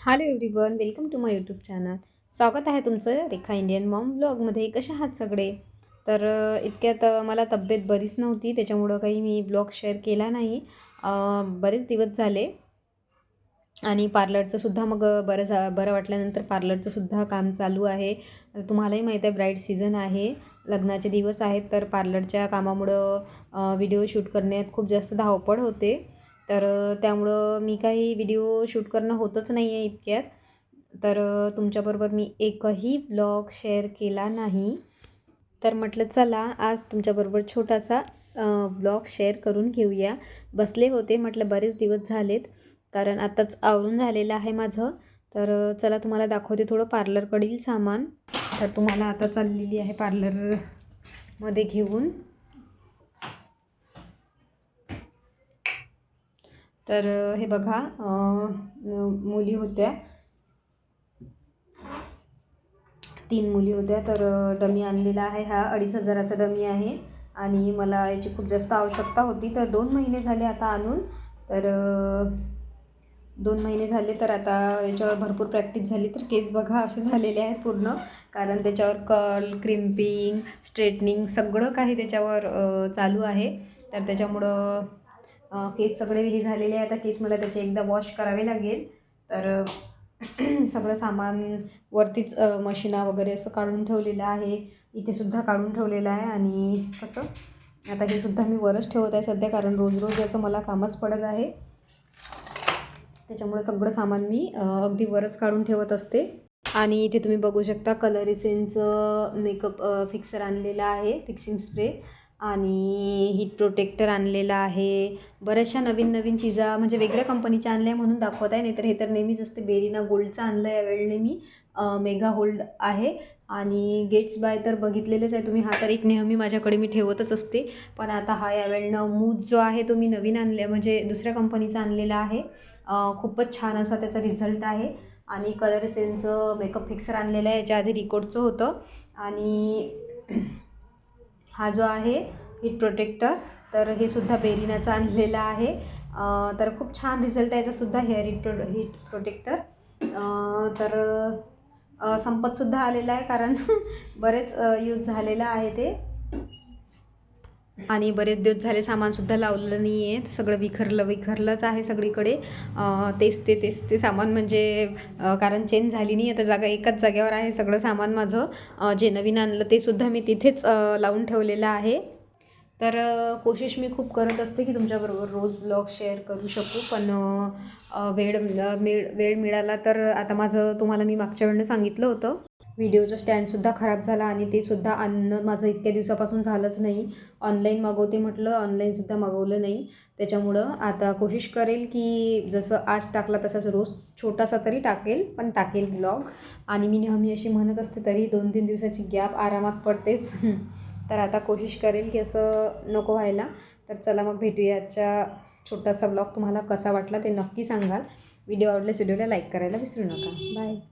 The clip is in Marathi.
Hello everyone, welcome to my YouTube channel. स्वागत आहे तुमचं रेखा इंडियन मॉम ब्लॉगमध्ये. कशा आहात सगळे? तर इतक्यात मला तब्येत बरीच नव्हती, त्याच्यामुळं काही मी ब्लॉग शेअर केला नाही. बरेच दिवस झाले आणि पार्लरचंसुद्धा मग बरं वाटल्यानंतर पार्लरचंसुद्धा काम चालू आहे. तुम्हालाही माहीत आहे ब्राईड सीझन आहे, लग्नाचे दिवस आहेत, तर पार्लरच्या कामामुळं व्हिडिओ शूट करण्यात खूप जास्त धावपळ होते. तर त्यामुळं मी काही व्हिडिओ शूट करणं होतच नाही आहे इतक्यात. तर तुमच्याबरोबर मी एकही ब्लॉग शेअर केला नाही. तर म्हटलं चला आज तुमच्याबरोबर छोटासा ब्लॉग शेअर करून घेऊया. बसले होते, म्हटलं बरेच दिवस झालेत, कारण आत्ताच आवरून झालेलं आहे माझं. तर चला तुम्हाला दाखवते थोडं पार्लरकडील सामान. तर तुम्हाला आता चाललेली आहे पार्लरमध्ये घेऊन. तर हे बघा, मुली होत्या, 3 मुली होत्या. तर डमी आणलेला आहे, हा 2500चा डमी आहे आणि मला याची खूप जास्त आवश्यकता होती. तर 2 महिने झाले आता आणून. तर 2 महिने झाले, तर आता याच्यावर भरपूर प्रॅक्टिस झाली. तर केस बघा असे झालेले आहेत पूर्ण, कारण त्याच्यावर कर्ल, क्रिम्पिंग, स्ट्रेटनिंग सगळं काही त्याच्यावर चालू आहे. तर त्याच्यामुळं केस सगळे हे झालेले आहे. आता केस मला त्याचे एकदा वॉश करावे लागेल. तर सगळं सामान वरतीच मशिना वगैरे असं काढून ठेवलेलं आहे. इथेसुद्धा काढून ठेवलेलं आहे. आणि कसं आता हे सुद्धा मी वरच ठेवत आहे सध्या, कारण रोज रोज याचं मला कामच पडत आहे. त्याच्यामुळे सगळं सामान मी अगदी वरच काढून ठेवत असते. आणि इथे तुम्ही बघू शकता कलर एसेन्सचं मेकअप फिक्सर आणलेला आहे, फिक्सिंग स्प्रे, आणि हीट प्रोटेक्टर आणलेला आहे. बऱ्याचशा नवीन नवीन चीजा म्हणजे वेगळ्या कंपनीच्या आणल्या म्हणून दाखवत आहे, नाहीतर हे तर नेहमीच असते. बेरीना गोल्डचं आणलं यावेळेला मी, मेगा होल्ड आहे. आणि गेट्स बाय तर बघितलेलेच आहे तुम्ही, हा तर एक नेहमी माझ्याकडे मी ठेवतच असते. पण आता हा यावेळेला मूज जो आहे तो मी नवीन आणला, म्हणजे दुसऱ्या कंपनीचा आणलेला आहे. खूपच छान असा त्याचा रिझल्ट आहे. आणि कलर एसेन्सचं मेकअप फिक्सर आणलेलं आहे, याच्या आधी रिकोडचं होतं. आणि हा जो आहे हीट प्रोटेक्टर, तर हे सुद्धा बेरीनाचा आणलेला आहे. तर खूप छान रिझल्ट आहे याचासुद्धा, हेअर हीट प्रोटेक्टर. तर संपतसुद्धा आलेला आहे, कारण बरेच यूज झालेलं आहे ते. आणि बरेच दिवस झाले सामानसुद्धा लावलेलं नाही आहे, सगळं विखरलंच आहे सगळीकडे. तेच ते सामान, म्हणजे कारण चेंज झाली नाही, आता जागा एकाच जागेवर आहे सगळं सामान माझं. जे नवीन आणलं ते सुद्धा मी तिथेच लावून ठेवलेलं आहे. तर कोशिश मी खूप करत असते की तुमच्याबरोबर रोज ब्लॉग शेअर करू शकू, पण वेळ मिळाला तर. आता माझं तुम्हाला मी मागच्या वेळेला सांगितलं होतं, व्हिडिओचं स्टँडसुद्धा खराब झाला आणि ते सुद्धा आणणं माझं इतक्या दिवसापासून झालंच नाही. ऑनलाईन मागवते म्हटलं, ऑनलाईनसुद्धा मागवलं नाही. त्याच्यामुळं आता कोशिश करेल की जसं आज टाकला तसाच रोज छोटासा तरी टाकेल, पण टाकेल ब्लॉग. आणि मी नेहमी अशी म्हणत असते, तरी 2-3 दिवसाची गॅप आरामात पडतेच. तर आता कोशिश करेल की असं नको व्हायला. तर चला मग भेटूया आजच्या छोटासा ब्लॉग. तुम्हाला कसा वाटला ते नक्की सांगाल. व्हिडिओ आवडल्यास व्हिडिओला लाईक करायला विसरू नका. बाय.